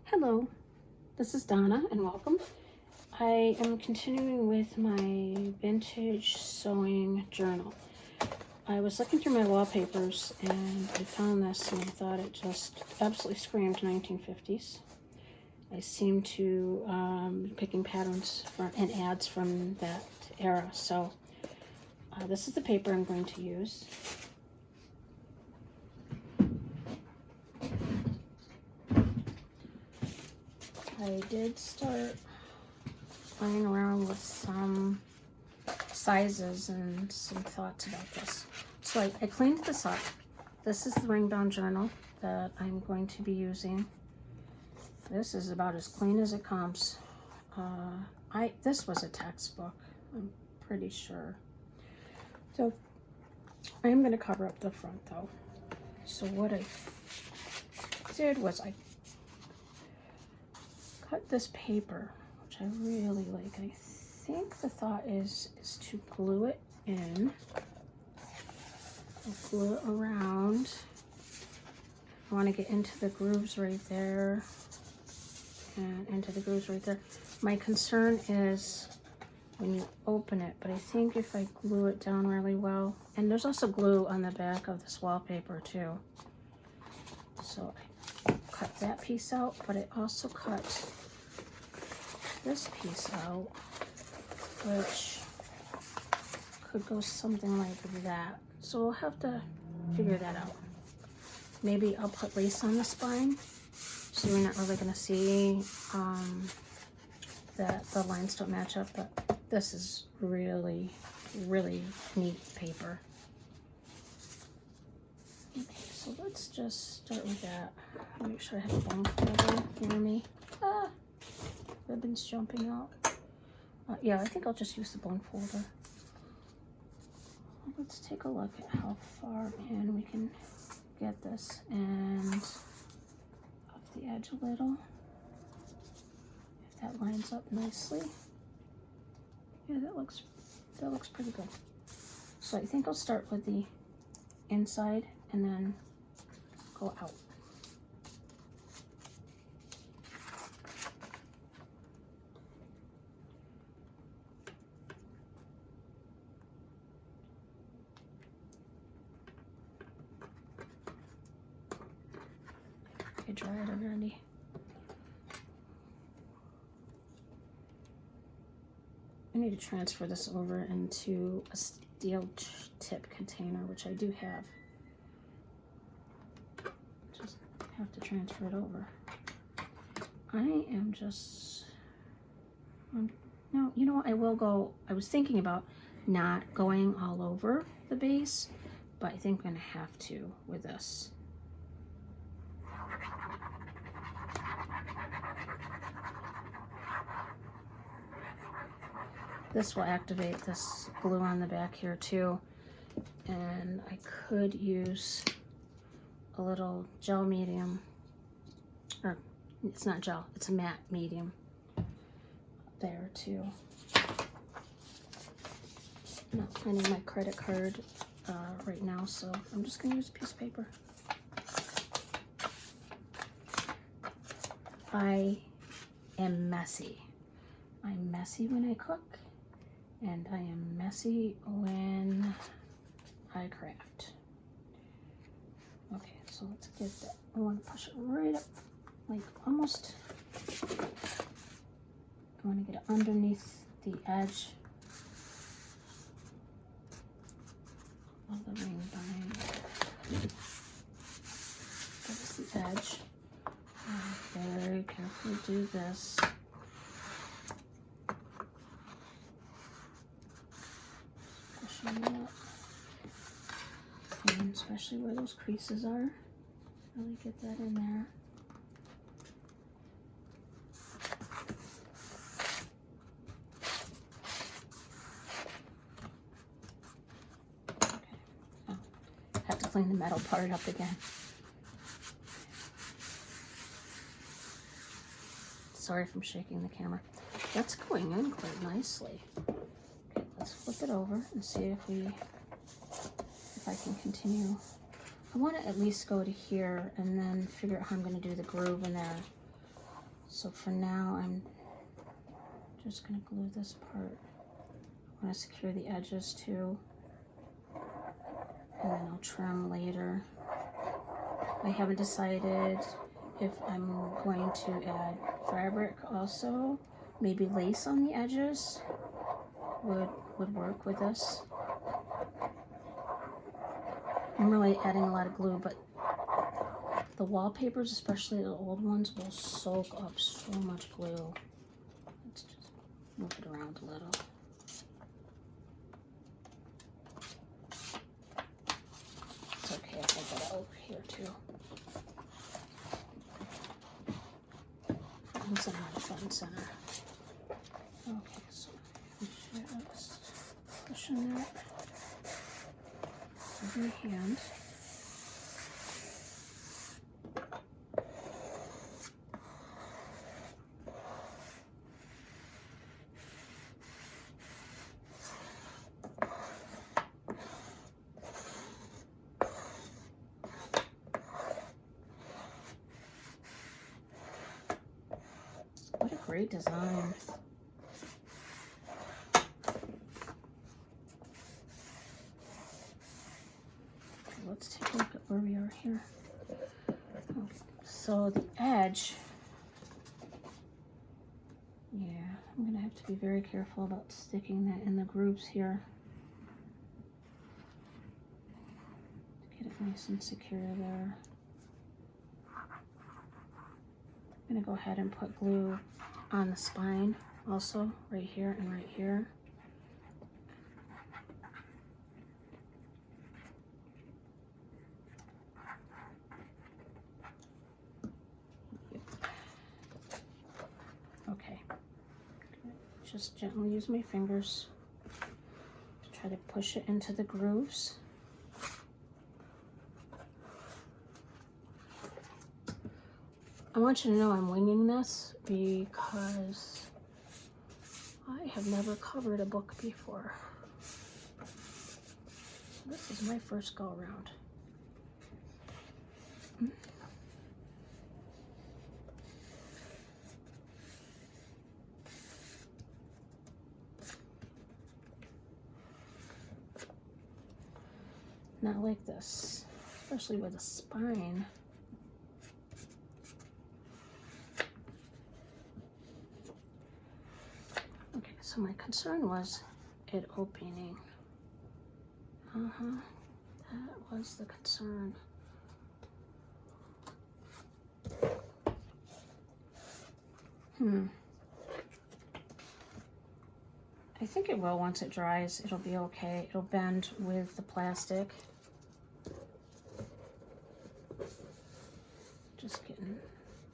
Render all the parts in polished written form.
Hello, this is Donna and welcome. I am continuing with my vintage sewing journal. I was looking through my wallpapers and I found this and I thought it just absolutely screamed 1950s. I seem to picking patterns and ads from that era. So this is the paper I'm going to use. I did start playing around with some sizes and some thoughts about this. So I cleaned this up. This is the ring bound journal that I'm going to be using. This is about as clean as it comes. This was a textbook, I'm pretty sure. So I am going to cover up the front though. So what I did was I cut this paper, which I really like. I think the thought is to glue it in. I'll glue it around. I want to get into the grooves right there and into the grooves right there. My concern is when you open it, but I think if I glue it down really well, and there's also glue on the back of this wallpaper too. So I cut that piece out, but I also cut this piece out, which could go something like that. So we'll have to figure that out. Maybe I'll put lace on the spine, so you're not really going to see that the lines don't match up, but this is really, really neat paper. Okay, so let's just start with that. Make sure I have a bone folder near me. Ribbons jumping out. Yeah, I think I'll just use the bone folder. Let's take a look at how far in we can get this, and off the edge a little. If that lines up nicely. Yeah, that looks pretty good. So I think I'll start with the inside and then go out. I dry it already. I need to transfer this over into a steel tip container, which I do have. Just have to transfer it over. I am just, no, you know what, I was thinking about not going all over the base, but I think I'm gonna have to with this. This will activate this glue on the back here too. And I could use a little gel medium, or it's not gel, it's a matte medium there too. I'm not finding my credit card right now, so I'm just gonna use a piece of paper. I am messy. I'm messy when I cook, and I am messy when I craft. Okay, so let's get that. I want to push it right up, like almost. I want to get it underneath the edge of the ring bind. That's the edge. Very carefully do this. Pushing it up. And especially where those creases are. Really get that in there. Okay. Oh, have to clean the metal part up again. Sorry if I'm shaking the camera. That's going in quite nicely. Okay, let's flip it over and see if I can continue. I want to at least go to here and then figure out how I'm going to do the groove in there. So for now, I'm just gonna glue this part. I want to secure the edges too, and then I'll trim later. I haven't decided if I'm going to add fabric also. Maybe lace on the edges would work with this. I'm really adding a lot of glue, but the wallpapers, especially the old ones, will soak up so much glue. Let's just move it around a little. It's okay if I get it over here too. Front and center, front and center. Okay, so just pushing that with my hand. What a great design. Let's take a look at where we are here. Okay, so the edge, yeah, I'm gonna have to be very careful about sticking that in the grooves here. Get it nice and secure there. I'm gonna go ahead and put glue on the spine also, right here and right here. Okay, just gently use my fingers to try to push it into the grooves. I want you to know I'm winging this because I have never covered a book before. This is my first go around. Not like this, especially with a spine. Okay, so my concern was it opening. That was the concern. I think it will once it dries. It'll be okay. It'll bend with the plastic. Just getting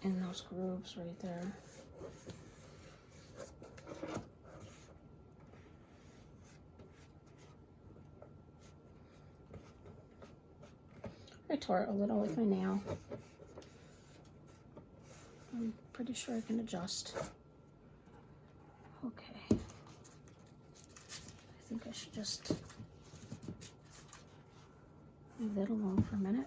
in those grooves right there. I tore it a little with my nail. I'm pretty sure I can adjust. Okay. I think I should just leave that alone for a minute.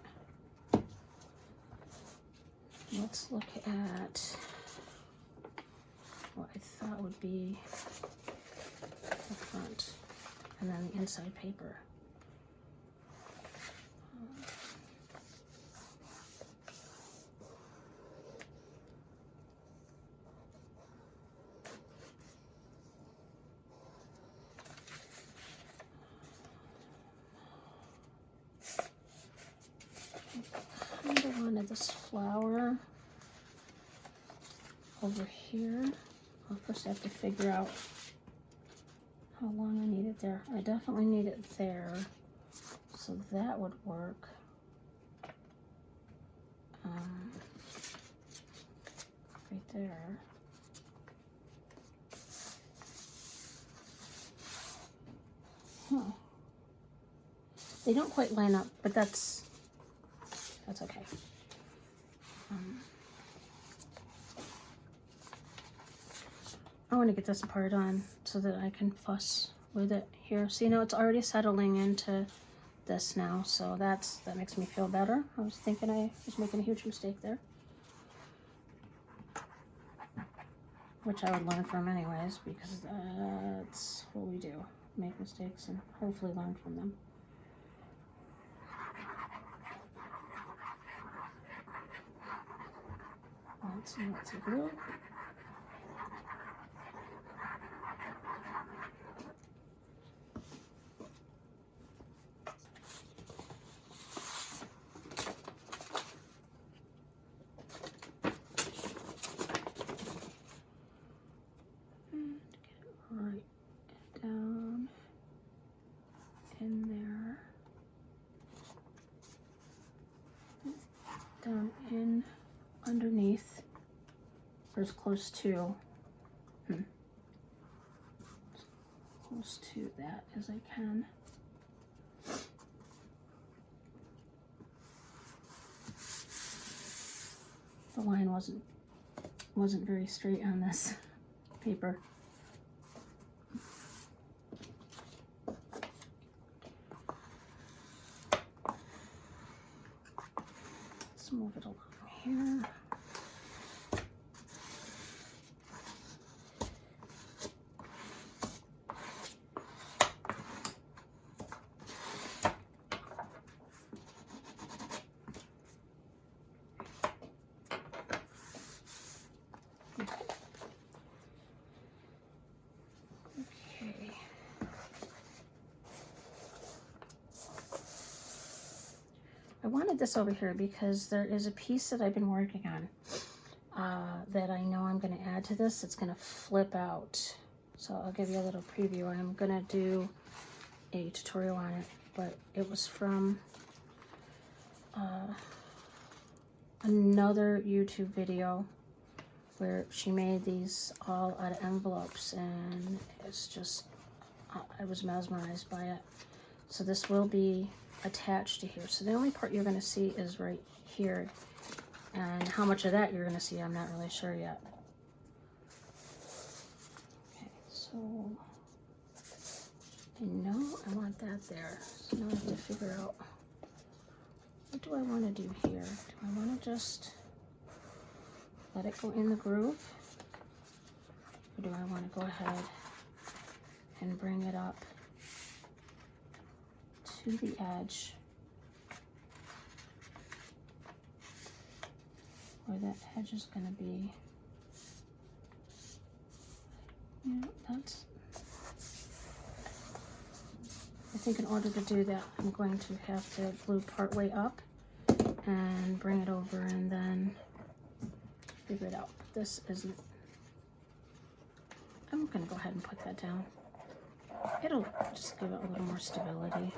Let's look at what I thought would be the front and then the inside paper. I kind of wanted this flower over here. I'll first have to figure out how long I need it there. I definitely need it there, so that would work. Right there. They don't quite line up, but that's okay. I want to get this part on so that I can fuss with it here. So, you know, it's already settling into this now, so that makes me feel better. I was thinking I was making a huge mistake there. which I would learn from anyways, because that's what we do. Make mistakes and hopefully learn from them. Lots and lots of glue. Right down in there, down in underneath, or as close to, close to that as I can. The line wasn't very straight on this paper. Let's move it along here. Okay. I wanted this over here because there is a piece that I've been working on that I know I'm going to add to this. It's going to flip out. So I'll give you a little preview. I'm going to do a tutorial on it, but it was from another YouTube video where she made these all out of envelopes, and it's just, I was mesmerized by it. So this will be attached to here. So the only part you're going to see is right here, and how much of that you're going to see, I'm not really sure yet. Okay, so I know I want that there. So now I have to figure out, what do I want to do here? Do I want to just let it go in the groove, or do I want to go ahead and bring it up to the edge where that edge is going to be? Yeah, that's, I think in order to do that, I'm going to have to glue part way up and bring it over and then figure it out. This isn't, I'm going to go ahead and put that down. It'll just give it a little more stability.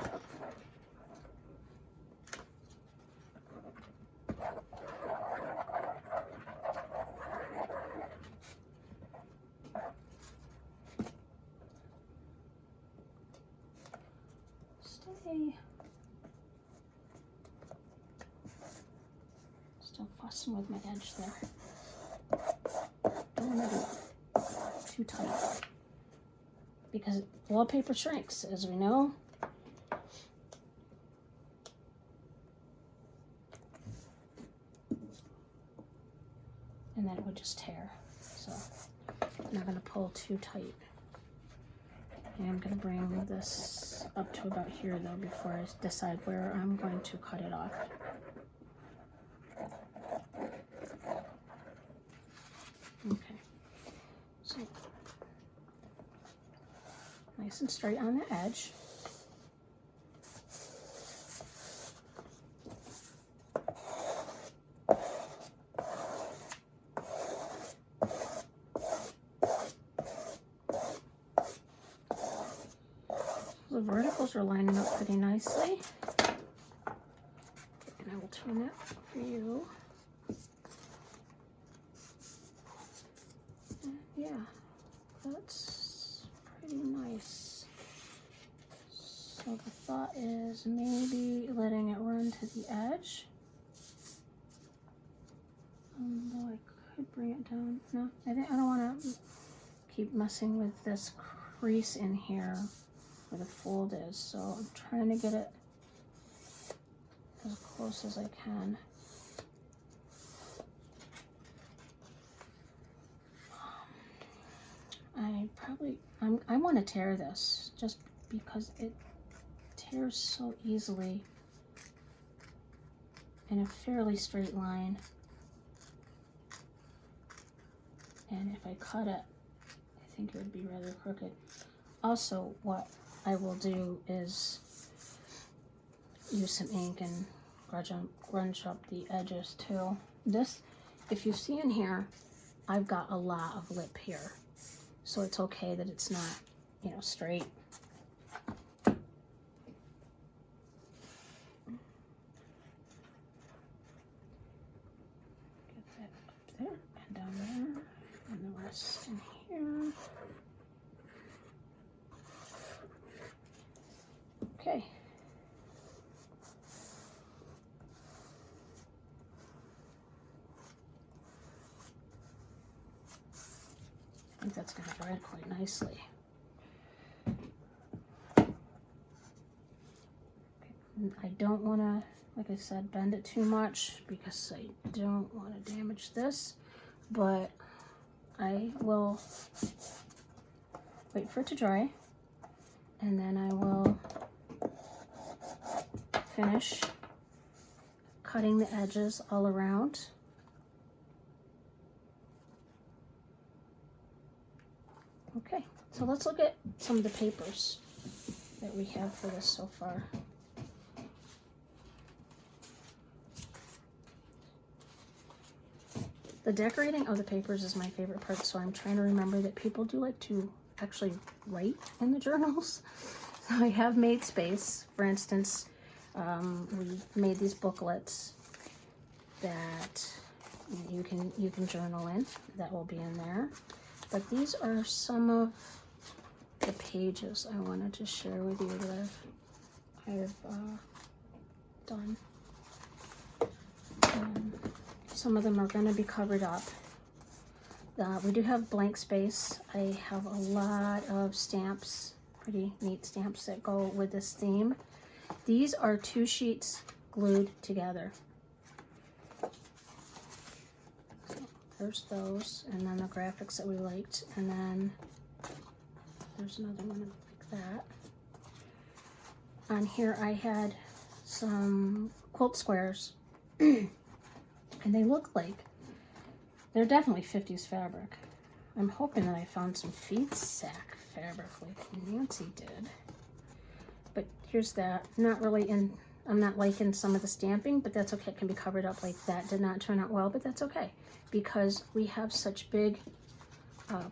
Stay. Still fussing with my edge there. Don't want to do it too tight, because wallpaper shrinks, as we know. And then it would just tear. So I'm not going to pull too tight. And I'm going to bring this up to about here though before I decide where I'm going to cut it off. Okay. So nice and straight on the edge. The verticals are lining up pretty nicely. And I will turn that for you. And yeah, that's pretty nice. So the thought is maybe letting it run to the edge. Though I could bring it down. No, I don't want to keep messing with this crease in here where the fold is. So I'm trying to get it as close as I can. I want to tear this just because it tears so easily in a fairly straight line. And if I cut it, I think it would be rather crooked. Also, what I will do is use some ink and grunge up the edges too. This, if you see in here, I've got a lot of lip here, so it's okay that it's not, you know, straight. Get that up there and down there, and the rest in here. Okay. I think that's going to dry quite nicely. I don't want to, like I said, bend it too much because I don't want to damage this, but I will wait for it to dry, and then I will finish cutting the edges all around. Okay, so let's look at some of the papers that we have for this so far. The decorating of the papers is my favorite part, so I'm trying to remember that people do like to actually write in the journals. So I have made space. For instance, we made these booklets that you can journal in. That will be in there. But these are some of the pages I wanted to share with you that I've done. Some of them are going to be covered up. We do have blank space. I have a lot of stamps, pretty neat stamps that go with this theme. These are 2 sheets glued together. There's those, and then the graphics that we liked, and then there's another one like that. On here I had some quilt squares, and they look like they're definitely 50s fabric. I'm hoping that I found some feed sack fabric like Nancy did. But here's that. Not really in, I'm not liking some of the stamping, but that's okay. It can be covered up like that. Did not turn out well, but that's okay, because we have such big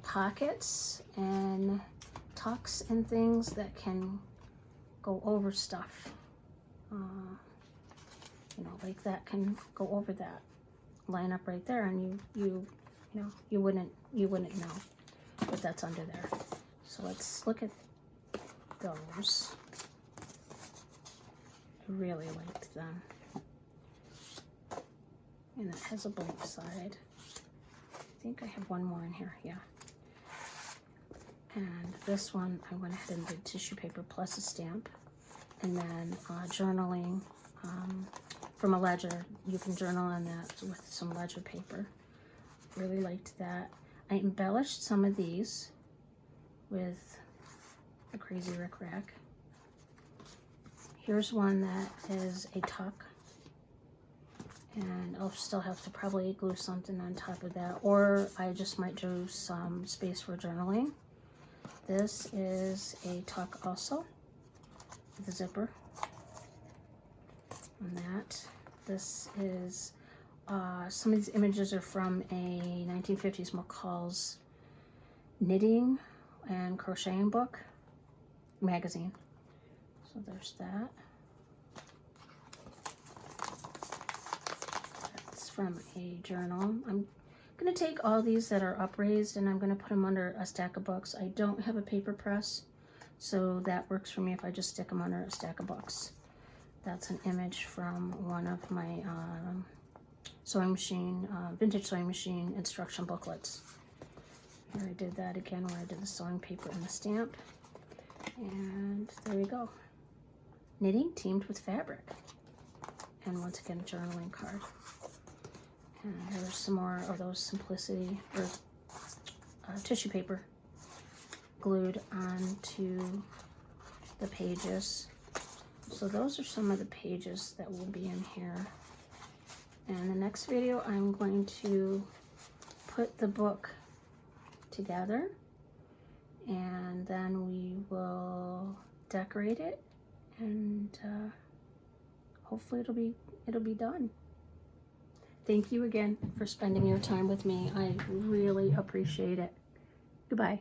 pockets and tucks and things that can go over stuff. You know, like that can go over that, line up right there, and you know, you wouldn't know, but that's under there. So let's look at those. I really liked them. And it has a blank side. I think I have one more in here, yeah. And this one, I went ahead and did tissue paper plus a stamp. And then journaling from a ledger. You can journal on that with some ledger paper. Really liked that. I embellished some of these with a crazy rickrack. Here's one that is a tuck, and I'll still have to probably glue something on top of that, or I just might do some space for journaling. This is a tuck also, with a zipper on that. This is, some of these images are from a 1950s McCall's knitting and crocheting book magazine. So there's that. That's from a journal. I'm going to take all these that are upraised and I'm going to put them under a stack of books. I don't have a paper press, so that works for me if I just stick them under a stack of books. That's an image from one of my sewing machine, vintage sewing machine instruction booklets. Here I did that again where I did the sewing paper and the stamp. And there we go. Knitting teamed with fabric. And once again, a journaling card. And there's some more of those simplicity, or tissue paper glued onto the pages. So those are some of the pages that will be in here. And the next video, I'm going to put the book together, and then we will decorate it, and hopefully it'll be done. Thank you again for spending your time with me. I really appreciate it. Goodbye.